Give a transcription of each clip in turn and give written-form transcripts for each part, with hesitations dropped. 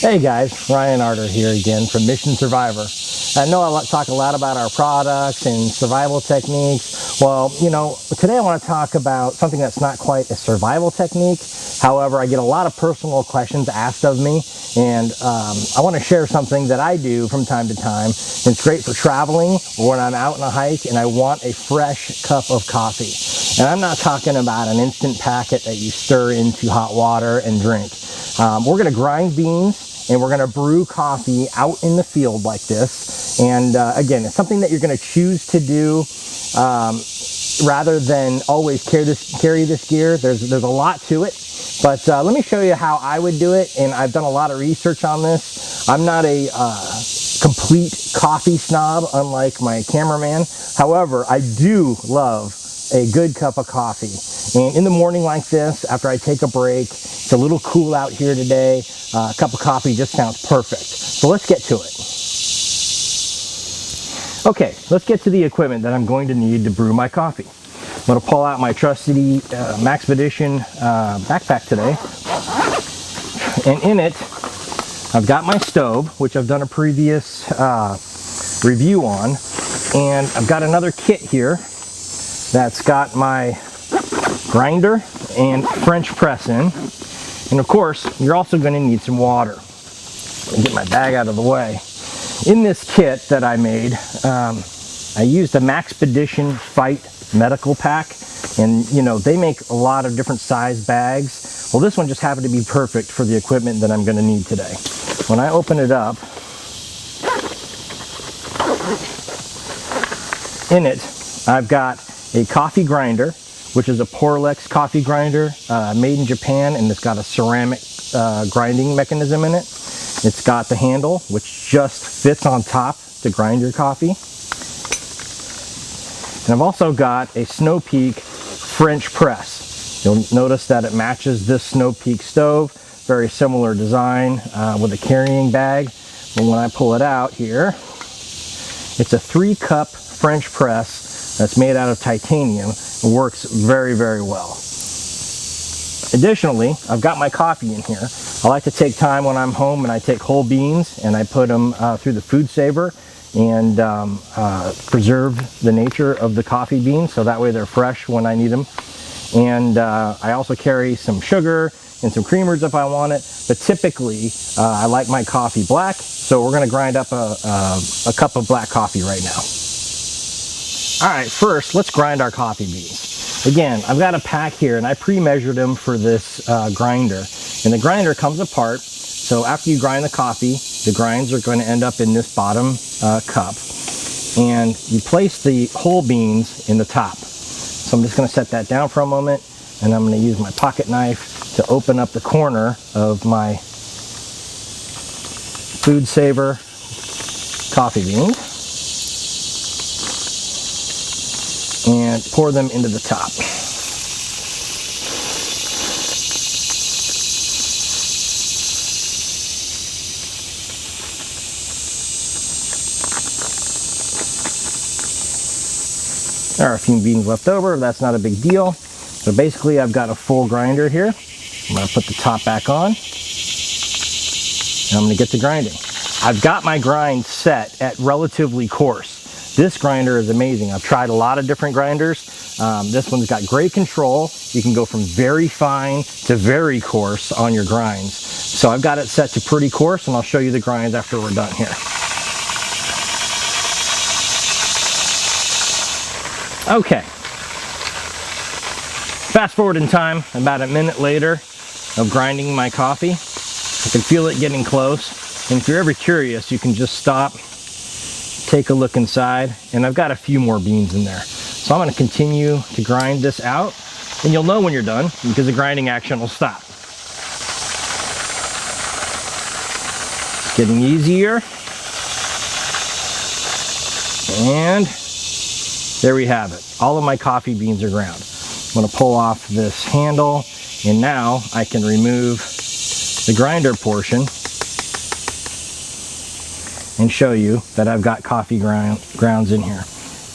Hey guys, Ryan Arter here again from Mission Survivor. I know I talk a lot about our products and survival techniques. Well, today I want to talk about something that's not quite a survival technique. However, I get a lot of personal questions asked of me, and I want to share something that I do from time to time. It's great for traveling or when I'm out on a hike and I want a fresh cup of coffee. And I'm not talking about an instant packet that you stir into hot water and drink. We're going to grind beans and we're going to brew coffee out in the field like this. And again, it's something that you're going to choose to do rather than always carry this gear. There's a lot to it, but let me show you how I would do it. And I've done a lot of research on this. I'm not a complete coffee snob, unlike my cameraman. However, I do love a good cup of coffee. And in the morning like this, after I take a break, it's a little cool out here today, a cup of coffee just sounds perfect. So let's get to it. Okay, let's get to the equipment that I'm going to need to brew my coffee. I'm going to pull out my trusty Maxpedition backpack today. And in it, I've got my stove, which I've done a previous review on. And I've got another kit here that's got my grinder and French press in. And of course, you're also going to need some water. Let me get my bag out of the way. In this kit that I made, I used a Maxpedition Fight medical pack. And they make a lot of different size bags. Well, this one just happened to be perfect for the equipment that I'm going to need today. When I open it up, in it, I've got a coffee grinder, which is a Porlex coffee grinder made in Japan, and it's got a ceramic grinding mechanism in it. It's got the handle, which just fits on top to grind your coffee. And I've also got a Snow Peak French press. You'll notice that it matches this Snow Peak stove. Very similar design with a carrying bag. And when I pull it out here, it's a 3-cup French press that's made out of titanium and works very, very well. Additionally, I've got my coffee in here. I like to take time when I'm home and I take whole beans and I put them through the food saver and preserve the nature of the coffee beans so that way they're fresh when I need them. And I also carry some sugar and some creamers if I want it, but typically I like my coffee black, so we're going to grind up a cup of black coffee right now. All right, first let's grind our coffee beans. Again, I've got a pack here and I pre-measured them for this grinder, and the grinder comes apart. So after you grind the coffee, the grinds are going to end up in this bottom cup, and you place the whole beans in the top. So I'm just going to set that down for a moment, and I'm going to use my pocket knife to open up the corner of my food saver coffee beans and pour them into the top. There are a few beans left over, that's not a big deal. So basically I've got a full grinder here. I'm going to put the top back on and I'm going to get to grinding. I've got my grind set at relatively coarse. This grinder is amazing. I've tried a lot of different grinders. This one's got great control. You can go from very fine to very coarse on your grinds. So I've got it set to pretty coarse, and I'll show you the grinds after we're done here. Okay. Fast forward in time, about a minute later of grinding my coffee. I can feel it getting close. And if you're ever curious, you can just stop, take a look inside, and I've got a few more beans in there. So I'm going to continue to grind this out, and you'll know when you're done because the grinding action will stop. It's getting easier. And there we have it. All of my coffee beans are ground. I'm going to pull off this handle, and now I can remove the grinder portion and show you that I've got coffee grounds in here.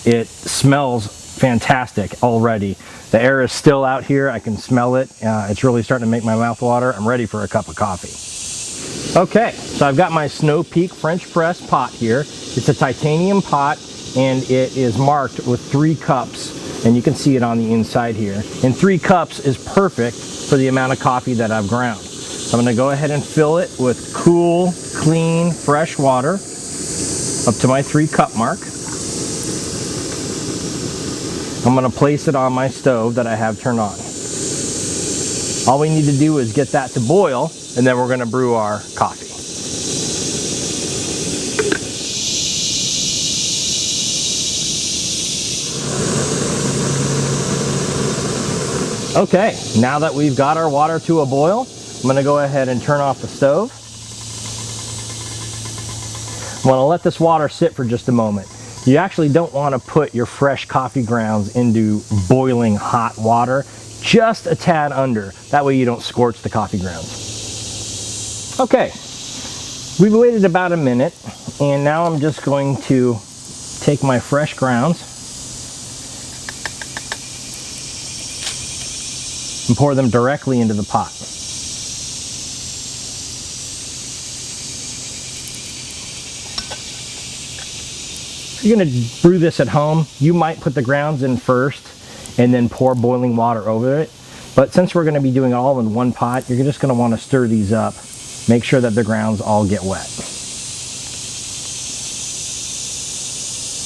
It smells fantastic already. The air is still out here. I can smell it. It's really starting to make my mouth water. I'm ready for a cup of coffee. Okay, so I've got my Snow Peak French press pot here. It's a titanium pot and it is marked with 3 cups, and you can see it on the inside here. And 3 cups is perfect for the amount of coffee that I've ground. So I'm going to go ahead and fill it with cool, clean, fresh water up to my 3 cup mark. I'm going to place it on my stove that I have turned on. All we need to do is get that to boil, and then we're going to brew our coffee. Okay, now that we've got our water to a boil, I'm going to go ahead and turn off the stove. I'm going to let this water sit for just a moment. You actually don't want to put your fresh coffee grounds into boiling hot water, just a tad under. That way you don't scorch the coffee grounds. Okay, we've waited about a minute, and now I'm just going to take my fresh grounds and pour them directly into the pot. If you're going to brew this at home, you might put the grounds in first and then pour boiling water over it. But since we're going to be doing it all in one pot, you're just going to want to stir these up. Make sure that the grounds all get wet.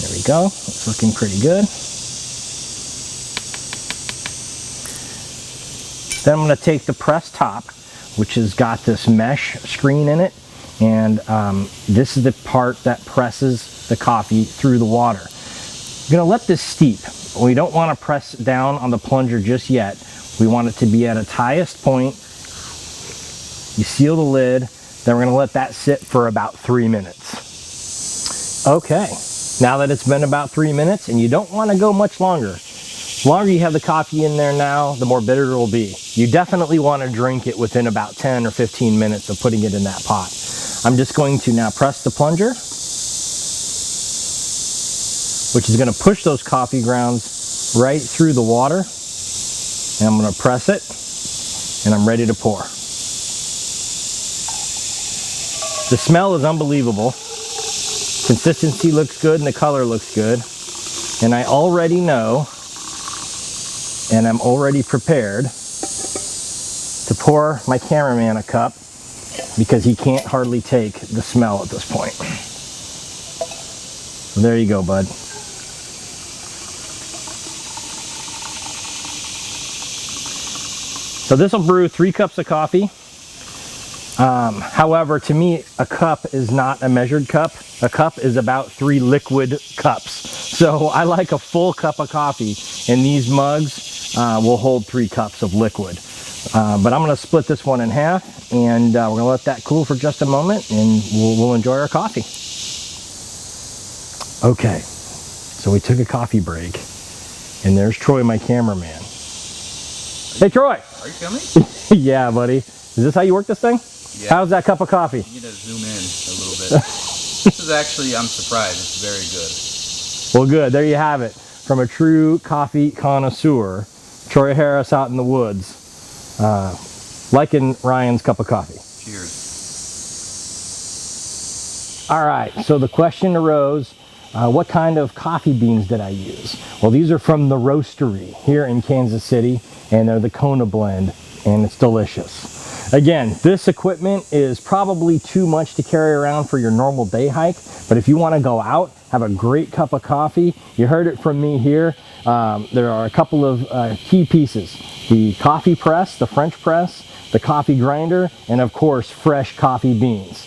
There we go. It's looking pretty good. Then I'm going to take the press top, which has got this mesh screen in it, and this is the part that presses the coffee through the water. You're going to let this steep. We don't want to press down on the plunger just yet. We want it to be at its highest point. You seal the lid, then we're going to let that sit for about 3 minutes. Okay, now that it's been about 3 minutes, and you don't want to go much longer. The longer you have the coffee in there now, the more bitter it will be. You definitely want to drink it within about 10 or 15 minutes of putting it in that pot. I'm just going to now press the plunger, which is going to push those coffee grounds right through the water. And I'm going to press it, and I'm ready to pour. The smell is unbelievable. Consistency looks good and the color looks good. And I already know, and I'm already prepared to pour my cameraman a cup because he can't hardly take the smell at this point. So there you go, bud. So this will brew 3 cups of coffee. However, to me, a cup is not a measured cup. A cup is about 3 liquid cups. So I like a full cup of coffee, and these mugs will hold 3 cups of liquid. But I'm going to split this one in half, and we're going to let that cool for just a moment, and we'll enjoy our coffee. Okay, so we took a coffee break, and there's Troy, my cameraman. Hey, Troy. Are you filming? Yeah, buddy. Is this how you work this thing? Yeah. How's that cup of coffee? You need to zoom in a little bit. This is actually, I'm surprised, it's very good. Well, good. There you have it. From a true coffee connoisseur, Troy Harris out in the woods, liking Ryan's cup of coffee. Cheers. All right, so the question arose, what kind of coffee beans did I use? Well, these are from the Roastery here in Kansas City, and they're the Kona blend, and it's delicious. Again, this equipment is probably too much to carry around for your normal day hike, but if you want to go out, have a great cup of coffee, you heard it from me here, there are a couple of key pieces. The coffee press, the French press, the coffee grinder, and of course, fresh coffee beans.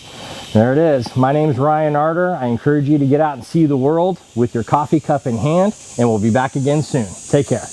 There it is. My name is Ryan Arter. I encourage you to get out and see the world with your coffee cup in hand, and we'll be back again soon. Take care.